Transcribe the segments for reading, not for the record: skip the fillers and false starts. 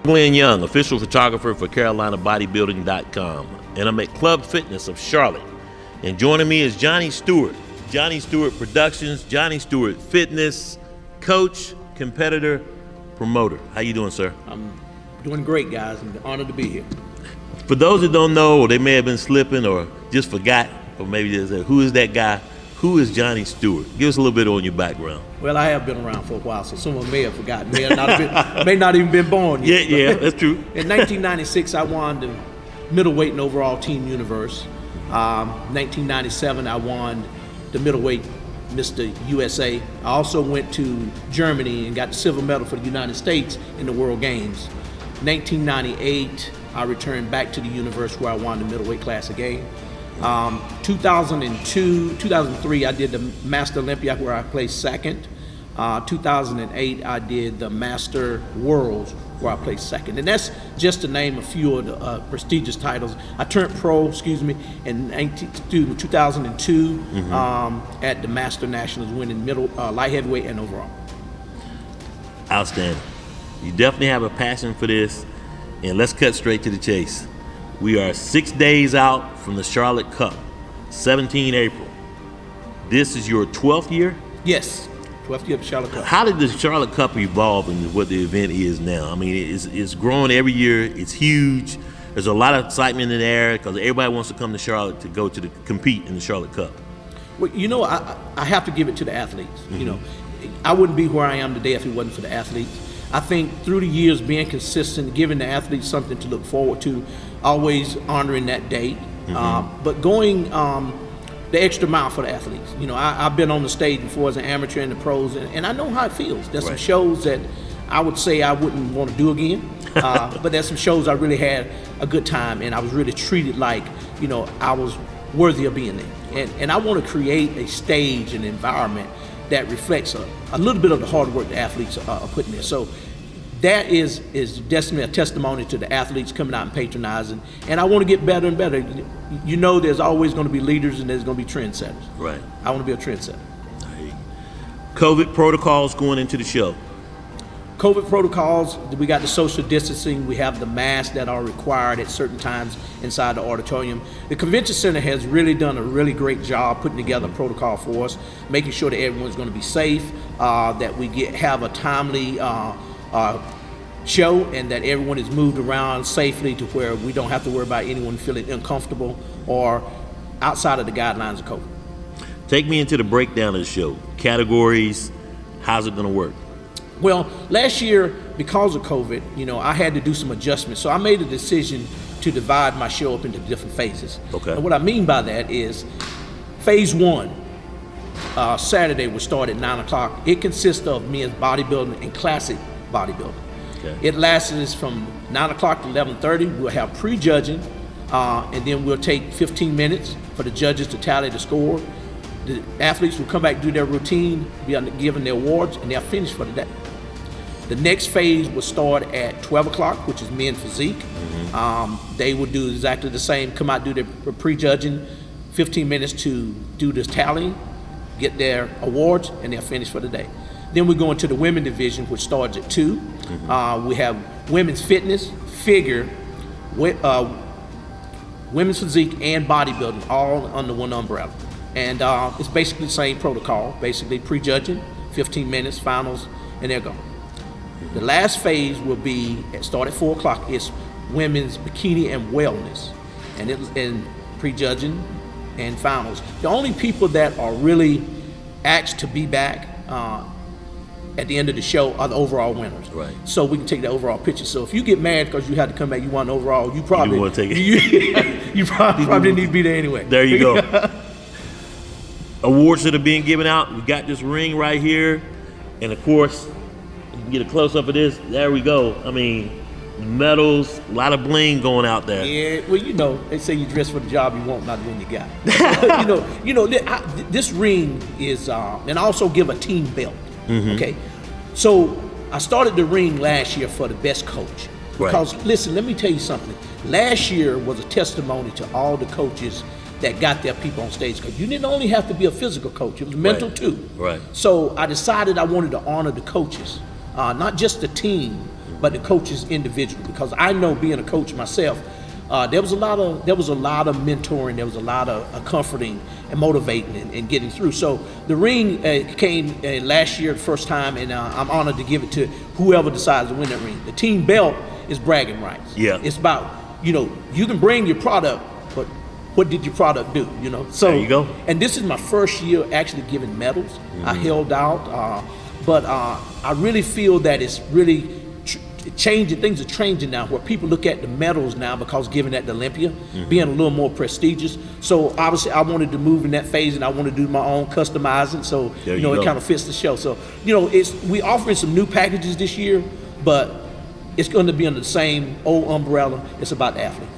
Glenn Young, official photographer for CarolinaBodybuilding.com, and I'm at Club Fitness of Charlotte. And joining me is Johnny Stewart, Johnny Stewart Productions, Johnny Stewart Fitness, coach, competitor, promoter. How you doing, sir? I'm doing great, guys. I'm honored to be here. For those that don't know, or they may have been slipping or just forgot, or maybe they said, who is that guy? Who is Johnny Stewart? Give us a little bit on your background. Well, I have been around for a while, so someone may have forgotten. May not even been born yet. Yeah, that's true. In 1996, I won the middleweight and overall Team Universe. 1997, I won the middleweight Mr. USA. I also went to Germany and got the silver medal for the United States in the World Games. 1998, I returned back to the universe where I won the middleweight class again. 2003, I did the Master Olympia where I placed second. 2008, I did the Master Worlds where I placed second. And that's just to name a few of the prestigious titles. I turned pro, in 2002 at the Master Nationals, winning light heavyweight and overall. Outstanding. You definitely have a passion for this, and let's cut straight to the chase. We are 6 days out from the Charlotte Cup, 17 April. This is your 12th year? Yes, 12th year of the Charlotte Cup. How did the Charlotte Cup evolve into what the event is now? I mean, it's growing every year. It's huge. There's a lot of excitement in the air because everybody wants to come to Charlotte to go to compete in the Charlotte Cup. Well, I have to give it to the athletes. I wouldn't be where I am today if it wasn't for the athletes. I think through the years, being consistent, giving the athletes something to look forward to, always honoring that date, but going the extra mile for the athletes. I've been on the stage before as an amateur and the pros, and I know how it feels. There's some shows that I would say I wouldn't want to do again, but there's some shows I really had a good time, and I was really treated like, I was worthy of being there. And I want to create a stage, an environment that reflects a little bit of the hard work the athletes are putting there. So that is definitely a testimony to the athletes coming out and patronizing. And I want to get better and better. There's always going to be leaders and there's going to be trendsetters. Right. I want to be a trendsetter. COVID protocols going into the show. COVID protocols, we got the social distancing, we have the masks that are required at certain times inside the auditorium. The convention center has really done a really great job putting together a protocol for us, making sure that everyone's going to be safe, that we have a timely show, and that everyone is moved around safely to where we don't have to worry about anyone feeling uncomfortable or outside of the guidelines of COVID. Take me into the breakdown of the show. Categories, how's it going to work? Well, last year, because of COVID, I had to do some adjustments. So I made a decision to divide my show up into different phases. Okay. And what I mean by that is phase one, Saturday, will start at 9 o'clock. It consists of men's bodybuilding and classic bodybuilding. Okay. It lasts from 9 o'clock to 11:30. We'll have pre-judging, and then we'll take 15 minutes for the judges to tally the score. The athletes will come back, do their routine, be given their awards, and they're finished for the day. The next phase will start at 12 o'clock, which is men physique. They will do exactly the same, come out, do their pre-judging, 15 minutes to do this tallying, get their awards, and they're finished for the day. Then we go into the women division, which starts at 2. We have women's fitness, figure, women's physique, and bodybuilding, all under one umbrella. And it's basically the same protocol, basically pre-judging, 15 minutes, finals, and they're gone. The last phase will start at 4 o'clock. It's women's bikini and wellness, and pre-judging and finals. The only people that are really asked to be back at the end of the show are the overall winners. Right. So we can take the overall picture. So if you get mad because you had to come back, you won overall, you probably want to take it. you probably need to be there anyway. There you go. Awards that are being given out. We got this ring right here, and of course, you can get a close up of this. There we go. I mean, medals, a lot of bling going out there. Yeah, well, they say you dress for the job you want, not the one you got. This ring is, and I also give a team belt. Okay, so I started the ring last year for the best coach. Because listen, let me tell you something. Last year was a testimony to all the coaches that got their people on stage. Because you didn't only have to be a physical coach, it was mental too. Right. So I decided I wanted to honor the coaches, not just the team, but the coaches individually. Because I know, being a coach myself, there was a lot of mentoring, there was a lot of comforting and motivating and getting through. So the ring came last year the first time, and I'm honored to give it to whoever decides to win that ring. The team belt is bragging rights. Yeah. It's about, you can bring your product, but what did your product do? So there you go. And this is my first year actually giving medals. Mm-hmm. I held out, but I really feel that it's really changing. Things are changing now, where people look at the medals now because given at the Olympia, being a little more prestigious. So obviously I wanted to move in that phase, and I want to do my own customizing. So it kind of fits the show. So we offering some new packages this year, but it's going to be under the same old umbrella. It's about the athletes.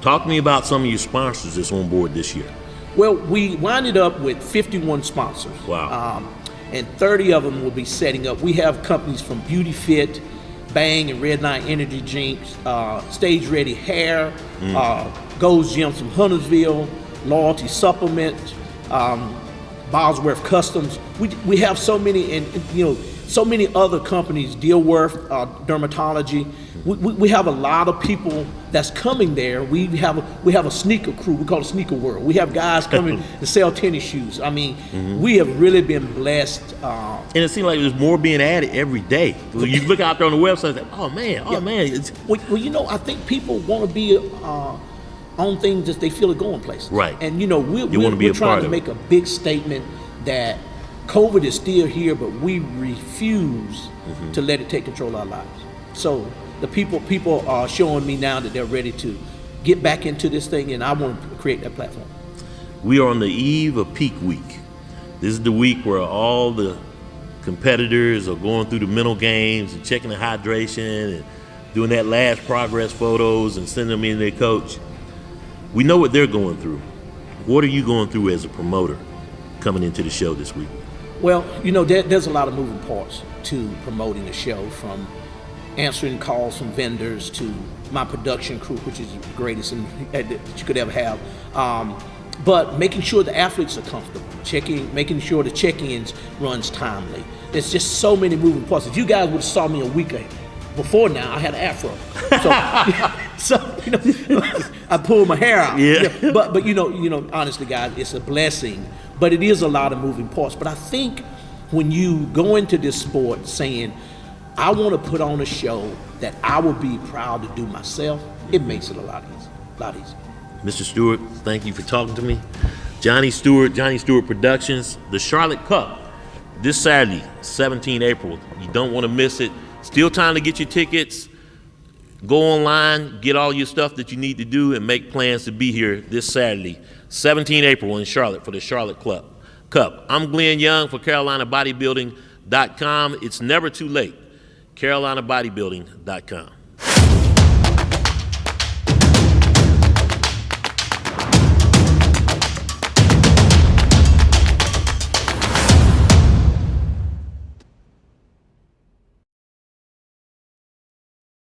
Talk to me about some of your sponsors that's on board this year. Well, we winded up with 51 sponsors. Wow. And 30 of them will be setting up. We have companies from Beauty Fit, Bang and Red Line Energy Drinks, Stage Ready Hair, Gold's Gym from Huntersville, Loyalty Supplement, Bosworth Customs. We have so many, and so many other companies, Dealworth Dermatology. We have a lot of people that's coming there. We have a sneaker crew. We call it Sneaker World. We have guys coming to sell tennis shoes. I mean, we have really been blessed. And it seems like there's more being added every day. You look out there on the website, like, oh man. Well, I think people want to be on things that they feel are going places. Right. And we're trying to make a big statement that COVID is still here, but we refuse to let it take control of our lives. So the people are showing me now that they're ready to get back into this thing, and I want to create that platform. We are on the eve of peak week. This is the week where all the competitors are going through the mental games and checking the hydration and doing that last progress photos and sending them in to their coach. We know what they're going through. What are you going through as a promoter coming into the show this week? Well, there's a lot of moving parts to promoting the show, from answering calls from vendors to my production crew, which is the greatest that you could ever have. But making sure the athletes are comfortable, making sure the check-ins runs timely. There's just so many moving parts. If you guys would have saw me a week before now, I had an afro. So I pulled my hair out. Yeah. But honestly, guys, it's a blessing. But it is a lot of moving parts. But I think when you go into this sport saying, I want to put on a show that I will be proud to do myself, it makes it a lot easier. Mr. Stewart, thank you for talking to me. Johnny Stewart Productions, the Charlotte Cup, this Saturday, 17 April. You don't want to miss it. Still time to get your tickets. Go online, get all your stuff that you need to do, and make plans to be here this Saturday, 17 April in Charlotte for the Charlotte Cup. I'm Glenn Young for CarolinaBodybuilding.com. It's never too late. CarolinaBodybuilding.com.